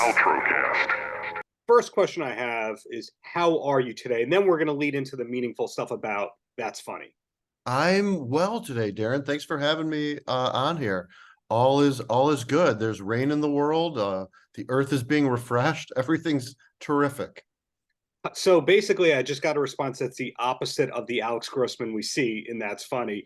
Paltrocast. First question I have is, how are you today? And then we're going to lead into the meaningful stuff about That's Funny. I'm well today, Darren. Thanks for having me on here. All is good. There's rain in the world. The earth is being refreshed. Everything's terrific. So basically, I just got a response that's the opposite of the Alex Grossman we see in That's Funny.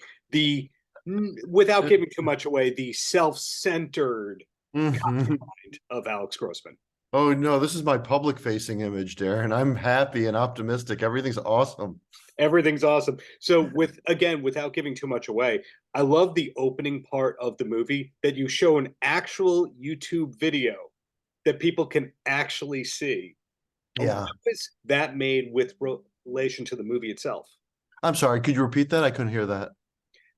Without giving too much away, the self-centered Mhm. mind of Alex Grossman. Oh no, this is my public-facing image, Darren. I'm happy and optimistic. Everything's awesome. Everything's awesome. So without giving too much away, I love the opening part of the movie that you show an actual YouTube video that people can actually see. Yeah. How is that made with relation to the movie itself? I'm sorry. Could you repeat that? I couldn't hear that.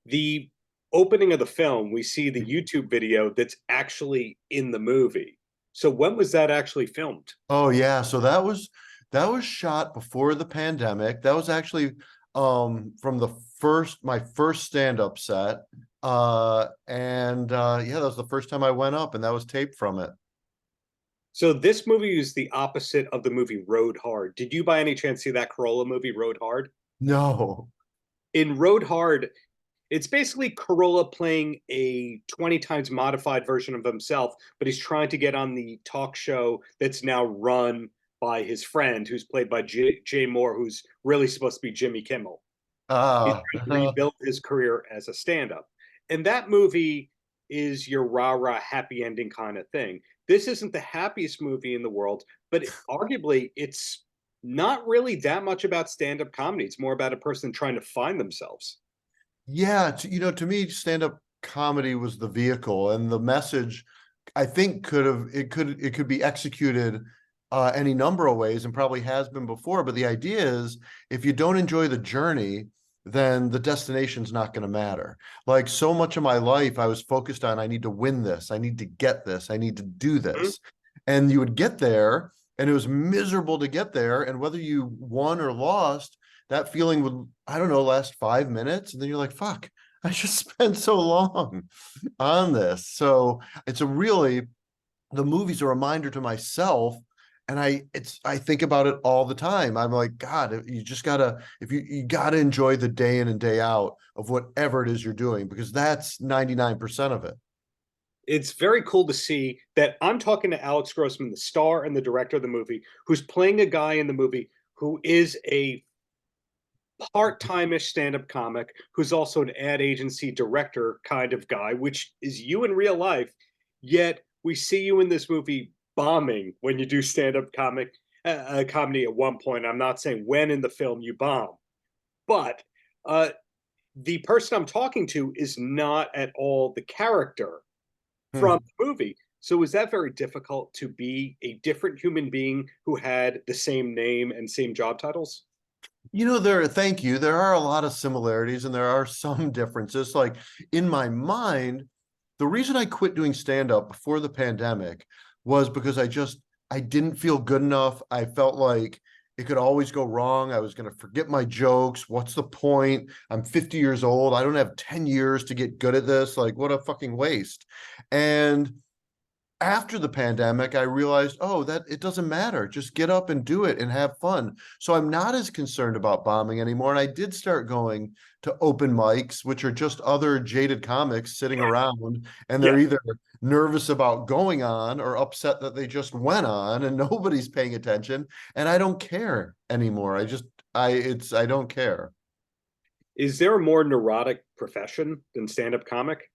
The opening of the film, we see the YouTube video that's actually in the movie. So when was that actually filmed? Oh yeah, so that was shot before the pandemic. That was actually from my first stand-up set. And yeah, that was the first time I went up, and that was taped from it. So this movie is the opposite of the movie Road Hard. Did you by any chance see that Corolla movie, Road Hard? No. In Road Hard, it's basically Corolla playing a 20 times modified version of himself, but he's trying to get on the talk show that's now run by his friend, who's played by Jay Moore, who's really supposed to be Jimmy Kimmel. He's Uh, trying to rebuild his career as a stand-up. And that movie is your rah-rah happy ending kind of thing. This isn't the happiest movie in the world, but arguably it's not really that much about stand-up comedy. It's more about a person trying to find themselves. yeah, to me, stand-up comedy was the vehicle, and the message, I think, it could be executed any number of ways, and probably has been before. But the idea is, if you don't enjoy the journey, then the destination's not going to matter. Like, so much of my life, I was focused on, I need to win this, I need to get this, I need to do Mhm. this. And you would get there, and it was miserable to get there. And whether you won or lost, that feeling would, I don't know, last 5 minutes. And then you're like, fuck, I just spent so long on this. So it's the movie's a reminder to myself. And I think about it all the time. I'm like, God, you just gotta, if you gotta enjoy the day in and day out of whatever it is you're doing, because that's 99% of it. It's very cool to see that I'm talking to Alex Grossman, the star and the director of the movie, who's playing a guy in the movie who is a part-time-ish stand-up comic who's also an ad agency director kind of guy, which is you in real life. Yet we see you in this movie bombing when you do stand-up comedy at one point. I'm not saying when in the film you bomb, but uh, the person I'm talking to is not at all the character from Hmm. the movie. So was that very difficult to be a different human being who had the same name and same job titles? Thank you. There are a lot of similarities and there are some differences. Like, in my mind, the reason I quit doing stand-up before the pandemic was because I didn't feel good enough. I felt like it could always go wrong. I was going to forget my jokes. What's the point? I'm 50 years old. I don't have 10 years to get good at this. Like, what a fucking waste. And after the pandemic, I realized, oh, that it doesn't matter. Just get up and do it and have fun. So I'm not as concerned about bombing anymore. And I did start going to open mics, which are just other jaded comics sitting around, and Yeah. they're either nervous about going on or upset that they just went on and nobody's paying attention. And I don't care anymore. I don't care. Is there a more neurotic profession than stand-up comic?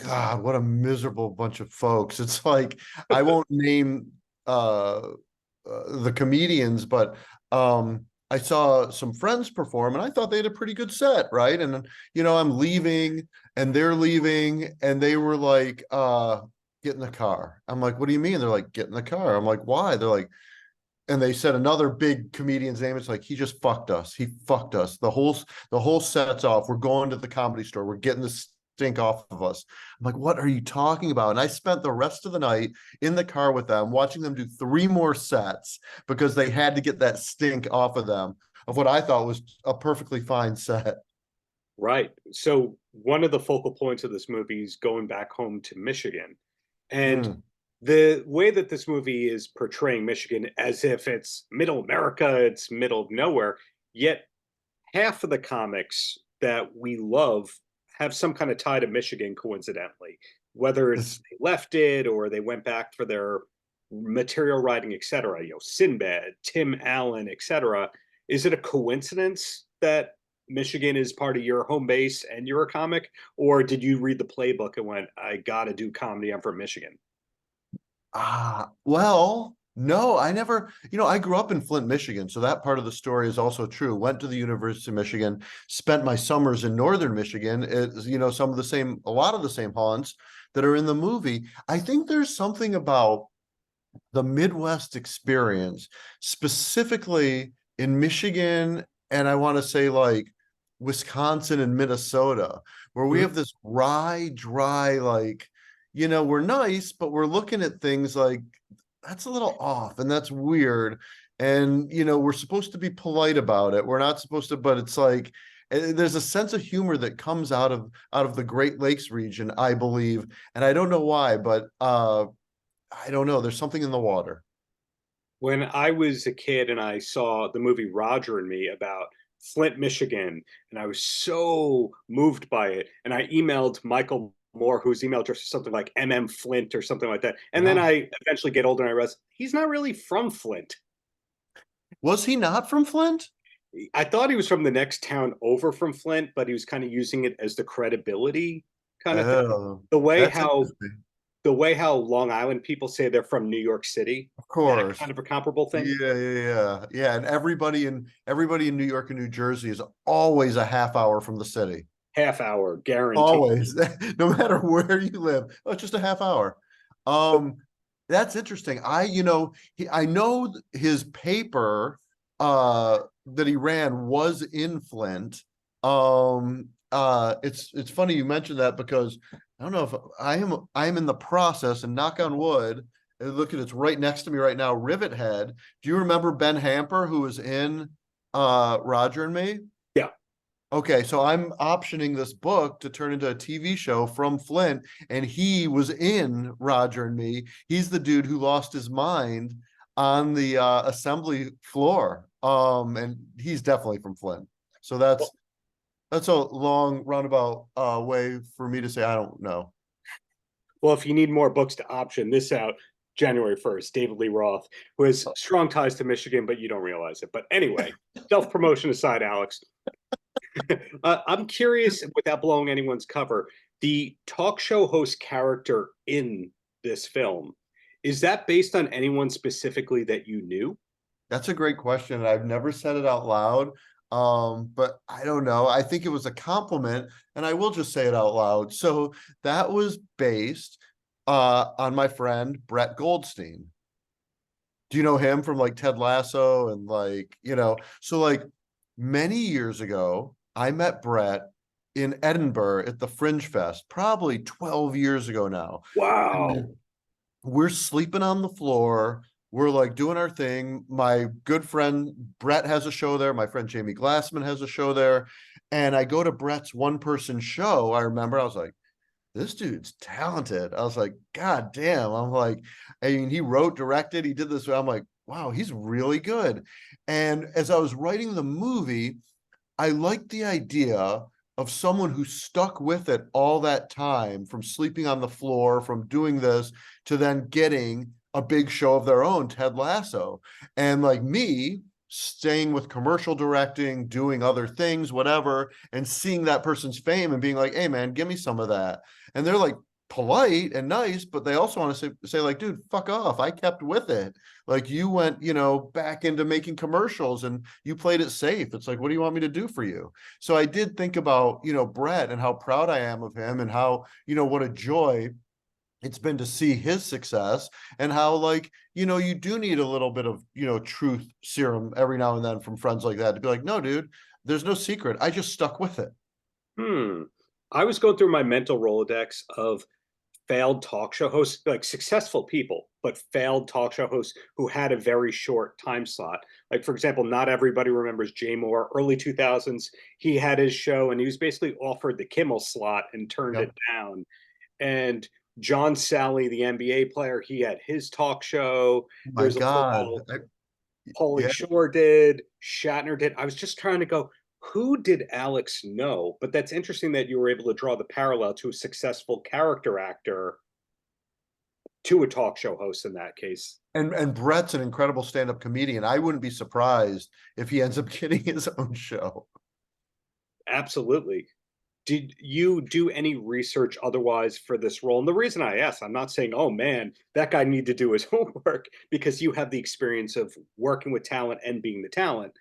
God, what a miserable bunch of folks. It's like, I won't name the comedians, but I saw some friends perform and I thought they had a pretty good set, right? And I'm leaving and they're leaving and they were like, get in the car. I'm like, what do you mean? They're like, get in the car. I'm like, why? They're like, and they said another big comedian's name. It's like, he just fucked us. He fucked us. The whole set's off. We're going to the Comedy Store. We're getting the stink off of us. I'm like, what are you talking about? And I spent the rest of the night in the car with them, watching them do 3 more sets because they had to get that stink off of them of what I thought was a perfectly fine set. Right. So one of the focal points of this movie is going back home to Michigan. And Mm. The way that this movie is portraying Michigan as if it's middle America, it's middle of nowhere, yet half of the comics that we love have some kind of tie to Michigan, coincidentally, whether it's It's they left it or they went back for their material writing, etc. You know, Sinbad, Tim Allen, etc. Is it a coincidence that Michigan is part of your home base and you're a comic, or did you read the playbook and went, "I got to do comedy. I'm from Michigan"? well, no, I never, I grew up in Flint, Michigan, so that part of the story is also true. Went to the University of Michigan, spent my summers in northern Michigan. It's, some of the same, a lot of the same haunts that are in the movie. I think there's something about the Midwest experience, specifically in Michigan, and I want to say like Wisconsin and Minnesota, where we Mhm. have this rye, dry, like, we're nice, but we're looking at things like that's a little off and that's weird. And, we're supposed to be polite about it. We're not supposed to, but it's like, there's a sense of humor that comes out of the Great Lakes region, I believe. And I don't know why, but I don't know. There's something in the water. When I was a kid and I saw the movie Roger and Me about Flint, Michigan, and I was so moved by it, and I emailed Michael Moore, whose email address is something like Flint or something like that. And then Yeah. I eventually get older and I realize he's not really from Flint. Was he not from Flint? I thought he was from the next town over from Flint, but he was kind of using it as the credibility kind of thing. Oh, The way that's how interesting. the way how Long Island people say they're from New York City, Of that course. kind of a comparable thing. Yeah. And everybody in New York and New Jersey is always a half hour from the city. Half hour guaranteed. Always, no matter where you live. Oh, it's just a half hour. Um, that's interesting. I know his paper that he ran was in Flint. It's funny you mentioned that because I don't know if I am in the process, and knock on wood, and look at it's right next to me right now, Rivet Head. Do you remember Ben Hamper who was in Roger and Me? Yeah. Okay, so I'm optioning this book to turn into a TV show from Flint, and he was in Roger and Me. He's the dude who lost his mind on the assembly floor. And he's definitely from Flint. So that's a long roundabout way for me to say I don't know. Well, if you need more books to option this out, January 1st, David Lee Roth, who has strong ties to Michigan, but you don't realize it. But anyway, self promotion aside, Alex, I'm curious, without blowing anyone's cover, the talk show host character in this film, is that based on anyone specifically that you knew? That's a great question. I've never said it out loud. But I don't know. I think it was a compliment, and I will just say it out loud. So that was based on my friend Brett Goldstein. Do you know him from like Ted Lasso and like, so like many years ago, I met Brett in Edinburgh at the Fringe Fest, probably 12 years ago now. Wow. And we're sleeping on the floor. We're like doing our thing. My good friend Brett has a show there. My friend Jamie Glassman has a show there. And I go to Brett's one person show. I remember I was like, this dude's talented. I was like, God damn. I'm like, I mean, he wrote, directed, he did this. I'm like, wow, he's really good. And as I was writing the movie, I liked the idea of someone who stuck with it all that time, from sleeping on the floor, from doing this to then getting a big show of their own, Ted Lasso. And like me, staying with commercial directing, doing other things, whatever, and seeing that person's fame and being like, hey man, give me some of that. And they're like polite and nice, but they also want to say like, dude, fuck off. I kept with it. Like you went, back into making commercials and you played it safe. It's like, what do you want me to do for you? So I did think about, Brett and how proud I am of him and how, what a joy it's been to see his success, and how like, you do need a little bit of, truth serum every now and then from friends like that to be like, no, dude, there's no secret. I just stuck with it. Hmm. I was going through my mental Rolodex of failed talk show hosts, like successful people, but failed talk show hosts who had a very short time slot. Like, for example, not everybody remembers Jay Moore, early 2000s. He had his show and he was basically offered the Kimmel slot and turned it Yep. down. And John Sally, the NBA player, he had his talk show. My There's a God. football. Pauly Yeah. Shore did. Shatner did. I was just trying to go, who did Alex know? But that's interesting that you were able to draw the parallel to a successful character actor to a talk show host in that case. And Brett's an incredible stand-up comedian. I wouldn't be surprised if he ends up getting his own show. Absolutely. Did you do any research otherwise for this role? And the reason I ask, I'm not saying, oh man, that guy need to do his homework, because you have the experience of working with talent and being the talent.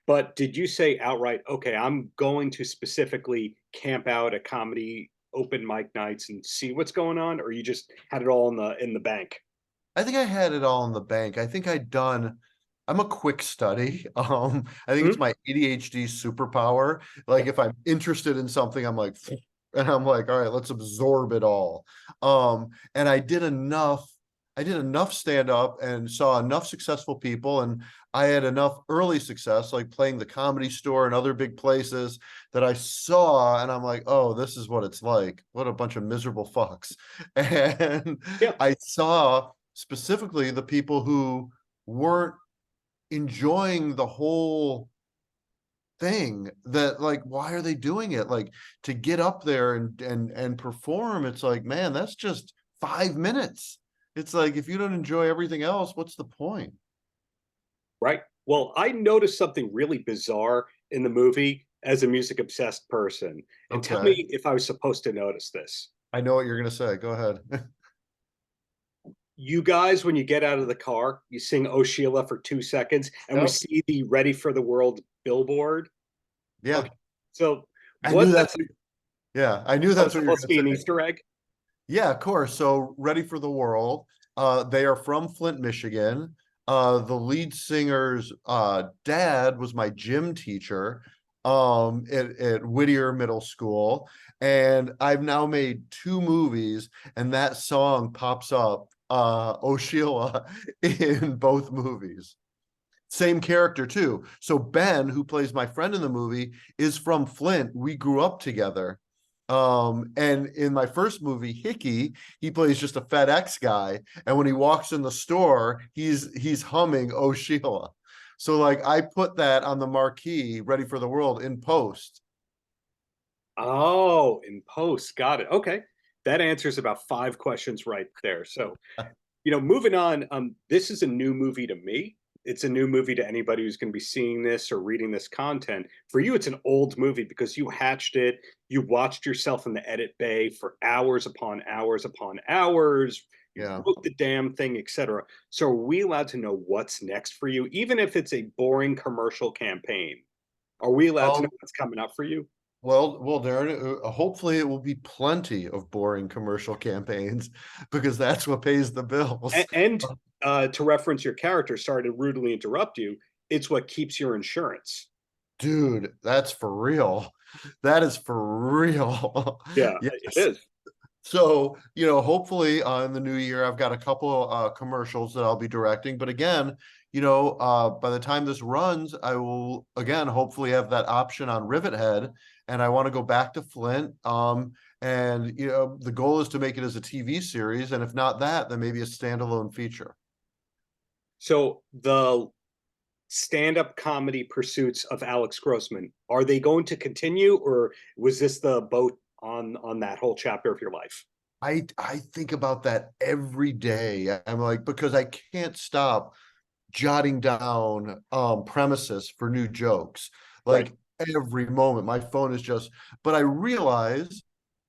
But did you say outright, okay, I'm going to specifically camp out at comedy open mic nights and see what's going on, or you just had it all in the bank? I think I had it all in the bank. I think I'm a quick study. I think it's Mhm. my ADHD superpower. Like if I'm interested in something, I'm like, and I'm like, all right, let's absorb it all. And I did enough stand up and saw enough successful people, and I had enough early success, like playing the Comedy Store and other big places that I saw, and I'm like, oh, this is what it's like. What a bunch of miserable fucks. And Yeah. I saw specifically the people who weren't enjoying the whole thing, that like, why are they doing it? Like, to get up there and perform, it's like, man, that's just 5 minutes. It's like, if you don't enjoy everything else, what's the point? Right. Well, I noticed something really bizarre in the movie as a music obsessed person. And tell Okay, me if I was supposed to notice this. I know what you're gonna say, go ahead. You guys, when you get out of the car, you sing Oh Sheila for 2 seconds, and we Yep. see the Ready for the World billboard. Yeah, Okay. So I knew was that's yeah, I knew that was that's what you're supposed to gonna be an say. Easter egg? Yeah, of course. So Ready for the World. They are from Flint, Michigan. The lead singer's dad was my gym teacher at Whittier Middle School. And I've now made 2 movies, and that song pops up, Oh Sheila, in both movies. Same character too. So Ben, who plays my friend in the movie, is from Flint. We grew up together. And in my first movie, Hickey, he plays just a FedEx guy. And when he walks in the store, he's humming Oh Sheila. So like I put that on the marquee, Ready for the World, in post. Oh, in post. Got it. Okay. That answers about 5 questions right there. So, moving on, this is a new movie to me. It's a new movie to anybody who's going to be seeing this or reading this content. For you, it's an old movie because you hatched it. You watched yourself in the edit bay for hours upon hours upon hours. You Yeah. wrote the damn thing, etc. So, are we allowed to know what's next for you, even if it's a boring commercial campaign? Are we allowed to know Um, what's coming up for you? well, Darren, hopefully it will be plenty of boring commercial campaigns because that's what pays the bills. And to reference your character, sorry to rudely interrupt you, it's what keeps your insurance. Dude, that's for real. That is for real. Yeah, it Yes. is. So, hopefully in the new year, I've got a couple commercials that I'll be directing. But again, by the time this runs, I will again hopefully have that option on Rivethead, and I want to go back to Flint. And the goal is to make it as a TV series, and if not that, then maybe a standalone feature. So the stand-up comedy pursuits of Alex Grossman, are they going to continue, or was this the boat on that whole chapter of your life? I think about that every day. I'm like, because I can't stop jotting down premises for new jokes. Right. Like every moment, my phone is just, but I realize,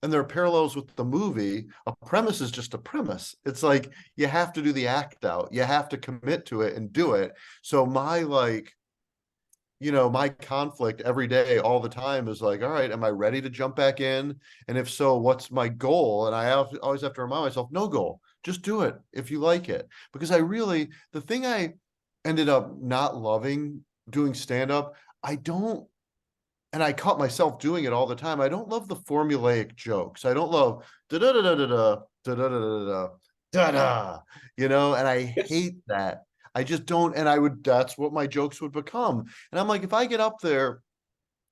and there are parallels with the movie, a premise is just a premise. It's like you have to do the act out, you have to commit to it and do it. So my conflict every day, all the time, is like, all right, am I ready to jump back in? And if so, what's my goal? And always have to remind myself, no goal, just do it if you like it. Because the thing I ended up not loving doing stand up, I don't, and I caught myself doing it all the time. I don't love the formulaic jokes. I don't love da da da da da da da da da da da da, and I Yes. hate that. I just don't, and that's what my jokes would become. And I'm like, if I get up there,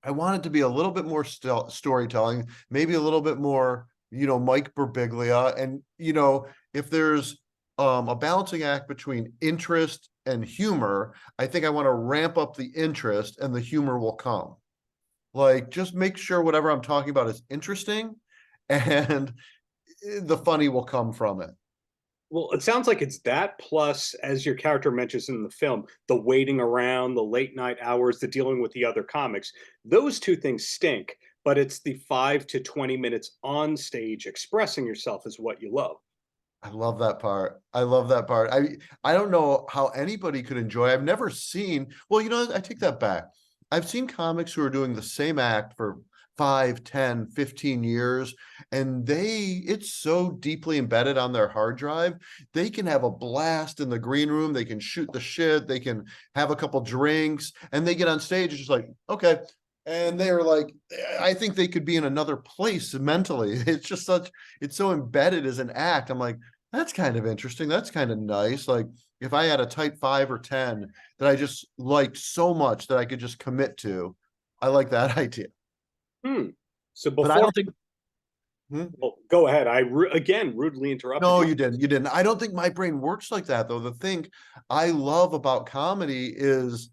I want it to be a little bit more storytelling, maybe a little bit more Mike Birbiglia, and if there's a balancing act between interest and humor, I think I want to ramp up the interest and the humor will come. Like, just make sure whatever I'm talking about is interesting and the funny will come from it. Well, it sounds like it's that plus, as your character mentions in the film, the waiting around, the late night hours, the dealing with the other comics. Those two things stink, but it's the 5 to 20 minutes on stage expressing yourself is what you love. I love that part. I love that part. I don't know how anybody could enjoy. I've never seen, well, I take that back. I've seen comics who are doing the same act for 5, 10, 15 years, and it's so deeply embedded on their hard drive. They can have a blast in the green room, they can shoot the shit, they can have a couple drinks, and they get on stage, it's just like, okay. And they're like, I think they could be in another place mentally. It's so embedded as an act. I'm like, that's kind of interesting. That's kind of nice. Like, if I had a type 5 or 10 that I just liked so much that I could just commit to, I like that idea. So But I before, don't think. well, go ahead. Again rudely interrupted. No, you didn't. You didn't. I don't think my brain works like that, though. The thing I love about comedy is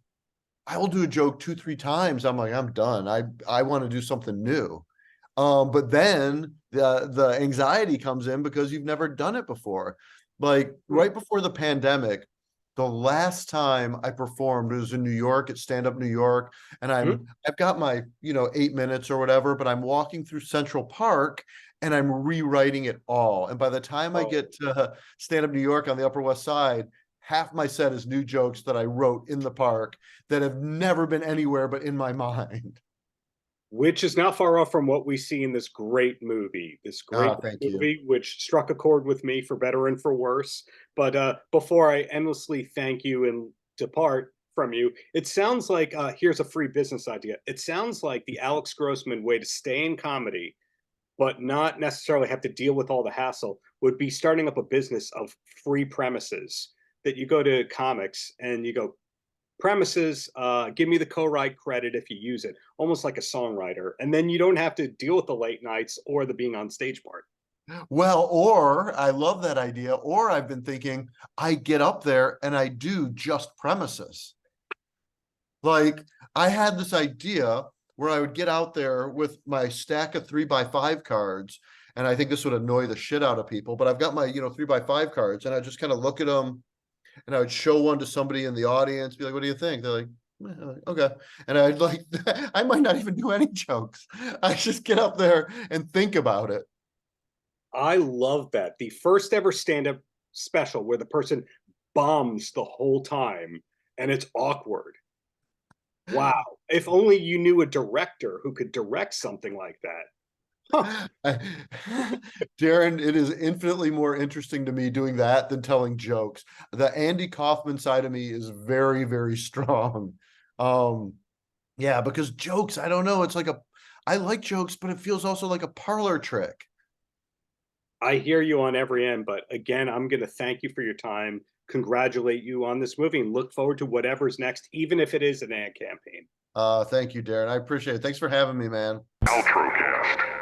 I will do a joke 2, 3 times. I'm like, I'm done. I want to do something new. But then the anxiety comes in because you've never done it before. Like right before the pandemic, the last time I performed was in New York at Stand Up New York, and I've got my 8 minutes or whatever, but I'm walking through Central Park and I'm rewriting it all. And by the time I get to Stand Up New York on the Upper West Side, half my set is new jokes that I wrote in the park that have never been anywhere but in my mind. Which is not far off from what we see in this great movie. This great Thank movie, which struck a chord with me for better and for worse. But before I endlessly thank you and depart from you, it sounds like here's a free business idea. It sounds like the Alex Grossman way to stay in comedy, but not necessarily have to deal with all the hassle, would be starting up a business of free premises that you go to comics and you go, premises, give me the co-write credit if you use it, almost like a songwriter, and then you don't have to deal with the late nights or the being on stage part. Well, or I love that idea, or I've been thinking I get up there and I do just premises. Like, I had this idea where I would get out there with my stack of 3x5 cards, and I think this would annoy the shit out of people, but I've got my 3x5 cards, and I just kind of look at them, and I would show one to somebody in the audience, be like, what do you think? They're like, okay. And I'd like, I might not even do any jokes. I just get up there and think about it. I love that. The first ever stand-up special where the person bombs the whole time and it's awkward. Wow. If only you knew a director who could direct something like that. Huh. Darren, it is infinitely more interesting to me doing that than telling jokes. The Andy Kaufman side of me is very, very strong. Yeah, because jokes, I don't know. I like jokes, but it feels also like a parlor trick. I hear you on every end, but again, I'm going to thank you for your time, congratulate you on this movie, and look forward to whatever's next, even if it is an ad campaign. Thank you, Darren. I appreciate it. Thanks for having me, man. Paltrocast.